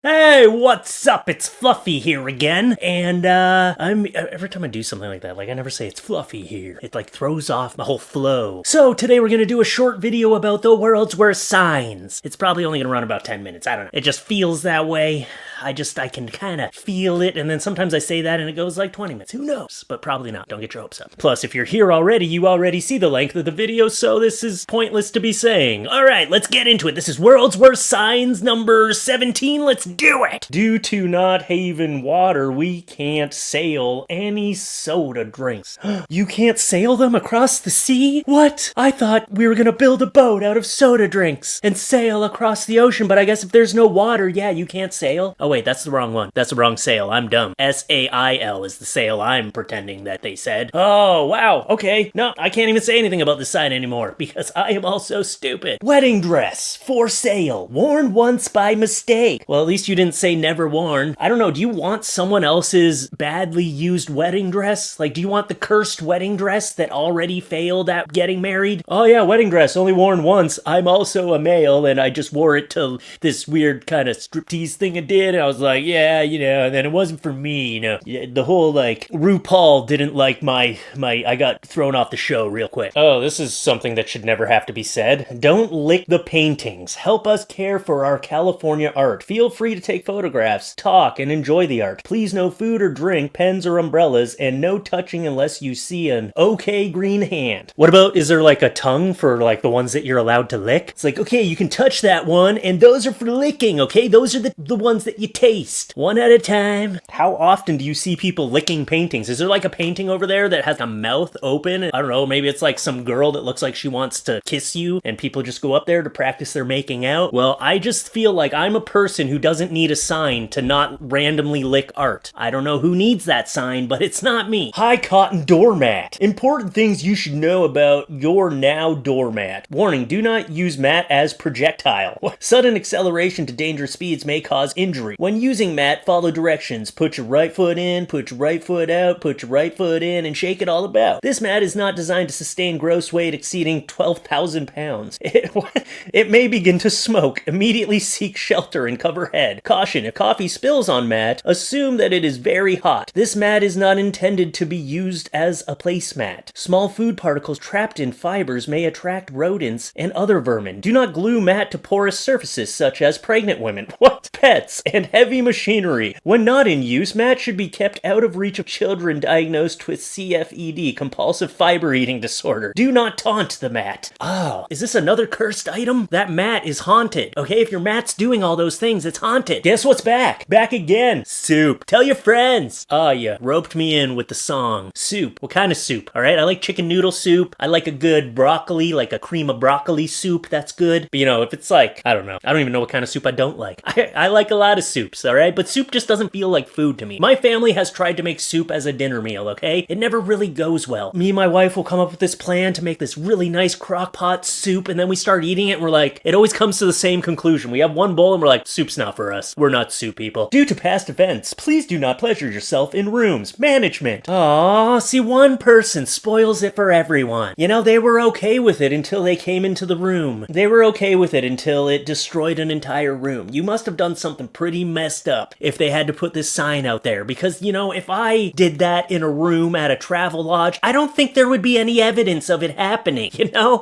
Hey, what's up? It's Fluffy here again, and every time I do something like that, I never say it's Fluffy here. It throws off my whole flow. So today we're gonna do a short video about the world's worst signs. It's probably only gonna run about 10 minutes, I don't know. It just feels that way. I can kind of feel it, and then sometimes I say that and it goes 20 minutes. Who knows? But probably not. Don't get your hopes up. Plus, if you're here already, you already see the length of the video, so this is pointless to be saying. Alright, let's get into it. This is World's Worst Signs number 17. Let's do it! Due to not having water, we can't sail any soda drinks. You can't sail them across the sea? What? I thought we were gonna build a boat out of soda drinks and sail across the ocean, but I guess if there's no water, yeah, you can't sail. Oh wait, that's the wrong one. That's the wrong sail. I'm dumb. S-A-I-L is the sail I'm pretending that they said. Oh, wow. Okay. No, I can't even say anything about this sign anymore because I am also stupid. Wedding dress for sale. Worn once by mistake. Well, at least you didn't say never worn. I don't know. Do you want someone else's badly used wedding dress? Do you want the cursed wedding dress that already failed at getting married? Oh yeah, wedding dress only worn once. I'm also a male and I just wore it to this weird kind of striptease thing I did. And I was like, yeah, and then it wasn't for me, The whole, RuPaul didn't like my I got thrown off the show real quick. Oh, this is something that should never have to be said. Don't lick the paintings. Help us care for our California art. Feel free to take photographs, talk, and enjoy the art. Please no food or drink, pens or umbrellas, and no touching unless you see an okay green hand. What about, is there a tongue for the ones that you're allowed to lick? It's okay, you can touch that one, and those are for licking, okay? Those are the ones that you taste. One at a time. How often do you see people licking paintings? Is there a painting over there that has a mouth open? I don't know, maybe it's some girl that looks like she wants to kiss you, and people just go up there to practice their making out? Well, I just feel like I'm a person who doesn't need a sign to not randomly lick art. I don't know who needs that sign, but it's not me. High cotton doormat. Important things you should know about your now doormat. Warning, do not use mat as projectile. Sudden acceleration to dangerous speeds may cause injury. When using mat, follow directions. Put your right foot in, put your right foot out, put your right foot in, and shake it all about. This mat is not designed to sustain gross weight exceeding 12,000 pounds. It may begin to smoke. Immediately seek shelter and cover head. Caution, if coffee spills on mat, assume that it is very hot. This mat is not intended to be used as a placemat. Small food particles trapped in fibers may attract rodents and other vermin. Do not glue mat to porous surfaces such as pregnant women. What? Pets and heavy machinery. When not in use, mat should be kept out of reach of children diagnosed with CFED, compulsive fiber eating disorder. Do not taunt the mat. Oh, is this another cursed item? That mat is haunted. Okay, if your mat's doing all those things, it's haunted. Guess what's back? Back again. Soup. Tell your friends. Oh, you roped me in with the song. Soup. What kind of soup? All right, I like chicken noodle soup. I like a good broccoli, a cream of broccoli soup. That's good. But if it's I don't know. I don't even know what kind of soup I don't like. I like a lot of soups, all right? But soup just doesn't feel like food to me. My family has tried to make soup as a dinner meal, okay? It never really goes well. Me and my wife will come up with this plan to make this really nice crock pot soup, and then we start eating it, and we're it always comes to the same conclusion. We have one bowl, and we're soup's not for us. We're not soup people. Due to past events, please do not pleasure yourself in rooms. Management. Aw, see, one person spoils it for everyone. They were okay with it until they came into the room. They were okay with it until it destroyed an entire room. You must have done something pretty messed up if they had to put this sign out there, because, if I did that in a room at a travel lodge, I don't think there would be any evidence of it happening,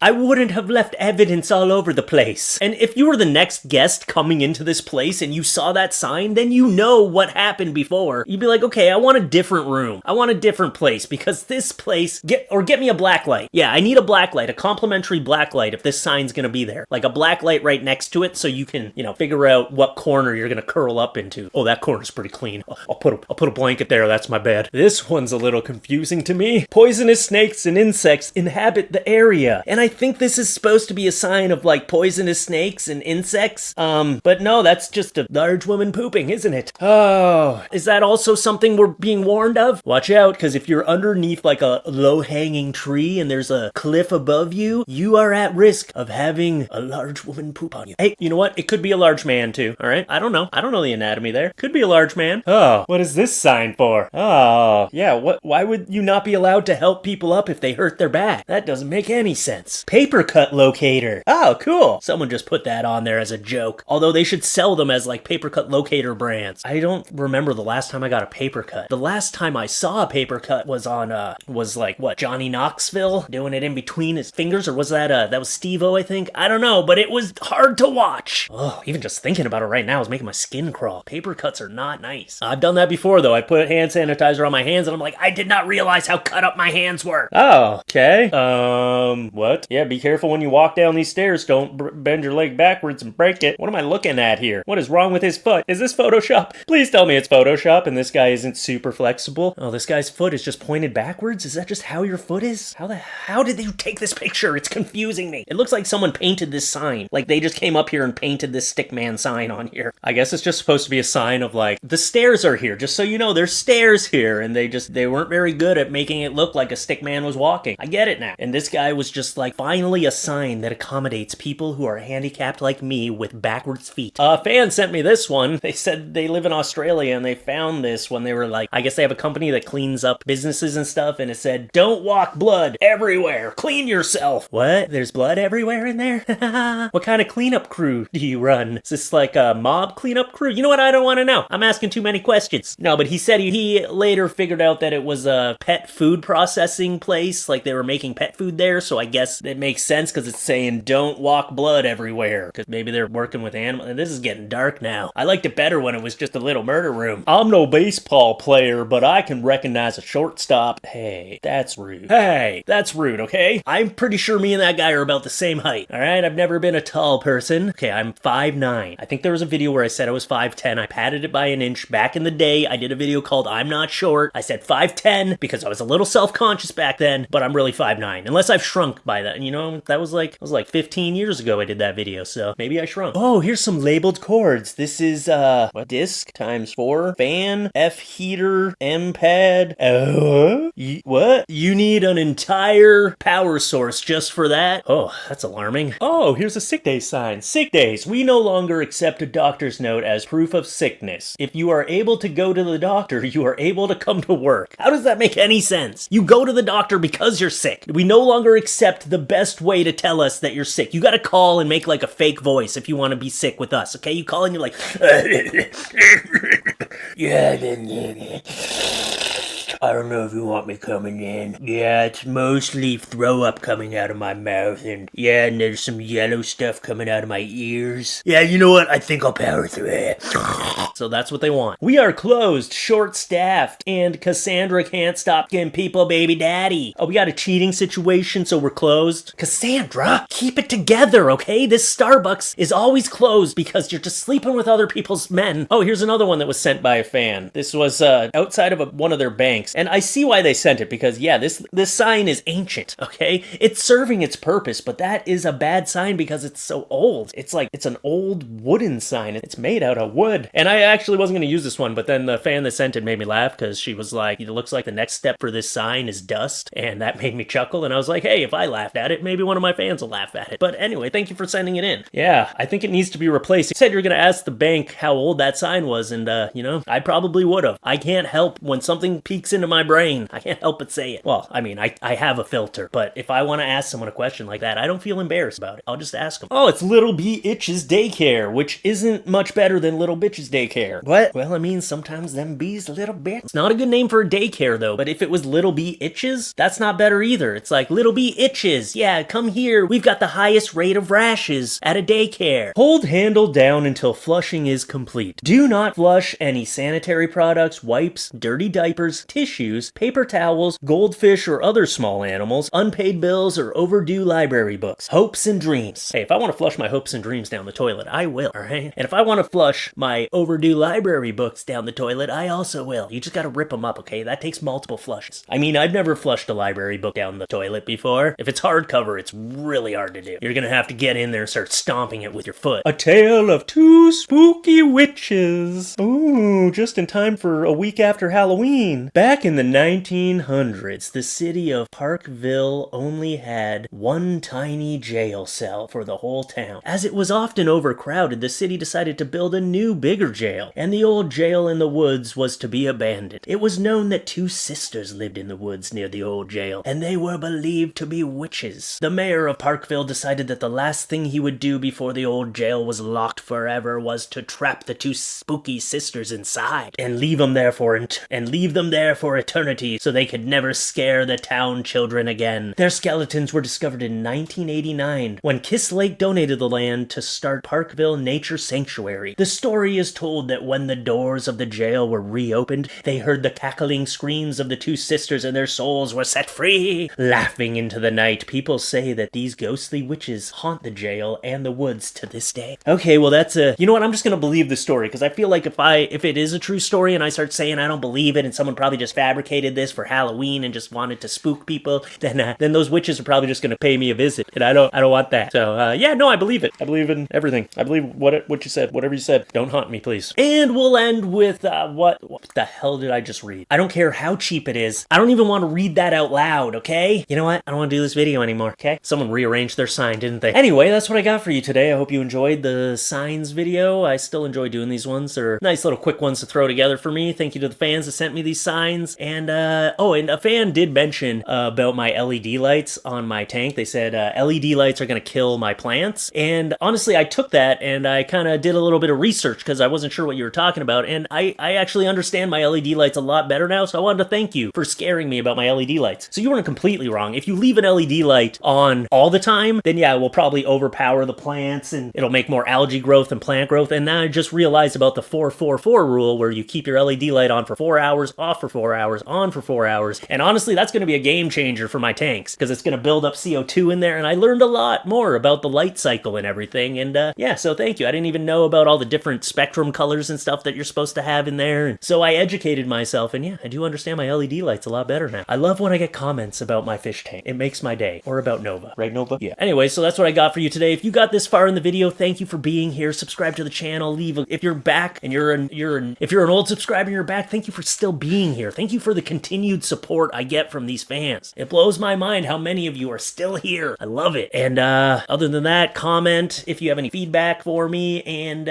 I wouldn't have left evidence all over the place. And if you were the next guest coming into this place and you saw that sign, then you know what happened before. You'd be okay, I want a different room. I want a different place, because this place, get me a black light. Yeah, I need a black light, a complimentary black light if this sign's gonna be there. A black light right next to it so you can, figure out what corner you're gonna curl up into. Oh, that corner's pretty clean. I'll put a blanket there, that's my bed. This one's a little confusing to me. Poisonous snakes and insects inhabit the area. And I think this is supposed to be a sign of poisonous snakes and insects. But no, that's just a large woman pooping, isn't it? Oh, is that also something we're being warned of? Watch out, because if you're underneath a low-hanging tree and there's a cliff above you, you are at risk of having a large woman poop on you. Hey, you know what? It could be a large man too, all right? I don't know. know the anatomy there. Could be a large man. Oh, what is this sign for? Oh, yeah, why would you not be allowed to help people up if they hurt their back? That doesn't make any sense. Paper cut locator. Oh, cool. Someone just put that on there as a joke. Although they should sell them as like paper cut locator brands. I don't remember the last time I got a paper cut. The last time I saw a paper cut was on, was like, what, Johnny Knoxville? Doing it in between his fingers? Or was that was Steve-O, I think? I don't know, but it was hard to watch. Oh, even just thinking about it right now is making my skin crawl. Paper cuts are not nice. I've done that before, though. I put hand sanitizer on my hands, and I'm like, I did not realize how cut up my hands were. Oh, okay. What? Yeah, be careful when you walk down these stairs. Don't bend your leg backwards and break it. What am I looking at here? What is wrong with his foot? Is this Photoshop? Please tell me it's Photoshop and this guy isn't super flexible. Oh, this guy's foot is just pointed backwards? Is that just how your foot is? How did you take this picture? It's confusing me. It looks like someone painted this sign. Like they just came up here and painted this stickman sign on here. I guess it's just supposed to be a sign of like, the stairs are here. Just so you know, there's stairs here. And they weren't very good at making it look like a stickman was walking. I get it now. And this guy was just like, finally a sign that accommodates people who are handicapped like me with backwards feet. A fan sent me this one. They said they live in Australia and they found this when they were like, I guess they have a company that cleans up businesses and stuff, and it said, don't walk blood everywhere. Clean yourself. What? There's blood everywhere in there? What kind of cleanup crew do you run? Is this like a mob cleanup crew? You know what? I don't want to know. I'm asking too many questions. No, but he said he later figured out that it was a pet food processing place. Like they were making pet food there, so I guess it makes sense because it's saying don't walk blood everywhere. Because maybe they're working with animals. And this is getting dark now. I liked it better when it was just a little murder room. I'm no baseball player, but I can recognize a shortstop. Hey, that's rude. Hey, that's rude, okay? I'm pretty sure me and that guy are about the same height, alright? I've never been a tall person. Okay, I'm 5'9". I think there was a video where I said I was 5'10". I padded it by an inch. Back in the day, I did a video called I'm Not Short. I said 5'10" because I was a little self-conscious back then, but I'm really 5'9". Unless I've shrunk by that. You know, that was like 15 years ago I did that video, so maybe I shrunk. Oh, here's some labeled cords. This is, what? Disc times 4, fan, F heater, M pad. What? You need an entire power source just for that? Oh, that's alarming. Oh, here's a sick day sign. Sick days. We no longer accept a doctor's note as proof of sickness. If you are able to go to the doctor, you are able to come to work. How does that make any sense? You go to the doctor because you're sick. We no longer accept the best way to tell us that you're sick. You gotta call and make like a fake voice if you want to be sick with us, okay? You call and you're like, yeah, I don't know if you want me coming in. Yeah, it's mostly throw up coming out of my mouth, and yeah, and there's some yellow stuff coming out of my ears. Yeah, you know what? I think I'll power through it. So that's what they want. We are closed, short-staffed, and Cassandra can't stop getting people baby daddy. Oh, we got a cheating situation, so we're closed. Cassandra, keep it together, okay? This Starbucks is always closed because you're just sleeping with other people's men. Oh, here's another one that was sent by a fan. This was outside of one of their banks. And I see why they sent it because, yeah, this sign is ancient, okay? It's serving its purpose, but that is a bad sign because it's so old. It's like, it's an old wooden sign. It's made out of wood. And I actually wasn't going to use this one, but then the fan that sent it made me laugh because she was like, it looks like the next step for this sign is dust. And that made me chuckle. And I was like, hey, if I laughed at it, maybe one of my fans will laugh at it. But anyway, thank you for sending it in. Yeah, I think it needs to be replaced. You said you're going to ask the bank how old that sign was, and, you know, I probably would have. I can't help when something peeks into my brain. I can't help but say it. Well, I mean, I have a filter, but if I want to ask someone a question like that, I don't feel embarrassed about it. I'll just ask them. Oh, it's Little B Itch's Daycare, which isn't much better than Little Bitch's Daycare. What? Well, I mean, sometimes them bees little bit. It's not a good name for a daycare, though, but if it was Little B Itches, that's not better either. It's like, Little B Itches, yeah, come here. We've got the highest rate of rashes at a daycare. Hold handle down until flushing is complete. Do not flush any sanitary products, wipes, dirty diapers, tissues, paper towels, goldfish or other small animals, unpaid bills, or overdue library books. Hopes and dreams. Hey, if I want to flush my hopes and dreams down the toilet, I will, alright? And if I want to flush my overdue library books down the toilet, I also will. You just gotta rip them up, okay? That takes multiple flushes. I mean, I've never flushed a library book down the toilet before. If it's hardcover, it's really hard to do. You're gonna have to get in there and start stomping it with your foot. A tale of two spooky witches. Ooh, just in time for a week after Halloween. Back in the 1900s, the city of Parkville only had one tiny jail cell for the whole town. As it was often overcrowded, the city decided to build a new, bigger jail. jail, and the old jail in the woods was to be abandoned. It was known that 2 sisters lived in the woods near the old jail, and they were believed to be witches. The mayor of Parkville decided that the last thing he would do before the old jail was locked forever was to trap the 2 spooky sisters inside and leave them there for eternity so they could never scare the town children again. Their skeletons were discovered in 1989 when Kiss Lake donated the land to start Parkville Nature Sanctuary. The story is told that when the doors of the jail were reopened, they heard the cackling screams of the 2 sisters and their souls were set free. Laughing into the night, people say that these ghostly witches haunt the jail and the woods to this day. Okay, well that's you know what, I'm just gonna believe the story, because I feel like if it is a true story and I start saying I don't believe it and someone probably just fabricated this for Halloween and just wanted to spook people, then those witches are probably just gonna pay me a visit, and I don't want that. So yeah, no, I believe it. I believe in everything. I believe what you said. Whatever you said. Don't haunt me, please. And we'll end with what the hell did I just read? I don't care how cheap it is. I don't even want to read that out loud, okay? You know what? I don't want to do this video anymore, okay? Someone rearranged their sign, didn't they? Anyway, that's what I got for you today. I hope you enjoyed the signs video. I still enjoy doing these ones. They're nice little quick ones to throw together for me. Thank you to the fans that sent me these signs. And, and a fan did mention about my LED lights on my tank. They said LED lights are going to kill my plants. And honestly, I took that and I kind of did a little bit of research because I wasn't sure what you were talking about. And I actually understand my LED lights a lot better now. So I wanted to thank you for scaring me about my LED lights. So you weren't completely wrong. If you leave an LED light on all the time, then yeah, it will probably overpower the plants and it'll make more algae growth and plant growth. And now I just realized about the 4-4-4 rule, where you keep your LED light on for 4 hours, off for 4 hours, on for 4 hours. And honestly, that's going to be a game changer for my tanks because it's going to build up CO2 in there. And I learned a lot more about the light cycle and everything. And yeah, so thank you. I didn't even know about all the different spectrum colors and stuff that you're supposed to have in there. And so I educated myself, and yeah, I do understand my LED lights a lot better now. I love when I get comments about my fish tank. It makes my day. Or about Nova. Right, Nova? Yeah. Anyway, so that's what I got for you today. If you got this far in the video, thank you for being here. Subscribe to the channel. If you're back and if you're an old subscriber and you're back, thank you for still being here. Thank you for the continued support I get from these fans. It blows my mind how many of you are still here. I love it. And other than that, comment if you have any feedback for me. And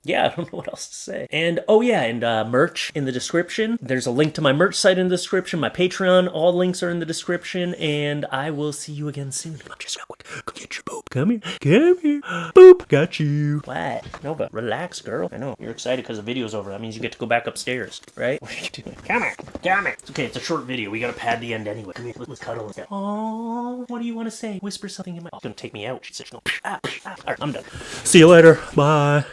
yeah, I don't know what else to say. And oh yeah, and merch in the description. There's a link to my merch site in the description, my Patreon. All links are in the description. And I will see you again soon. Come on, just real quick. Go get your boop. Come here. Come here. Boop. Got you. What? Nova, relax, girl. I know. You're excited because the video's over. That means you get to go back upstairs, right? What are you doing? Come here. Come here. It's okay. It's a short video. We gotta pad the end anyway. Come here. Let's cuddle. Aww. What do you want to say? Whisper something in my... Oh, it's gonna take me out. She said, no. All right, I'm done. See you later. Bye.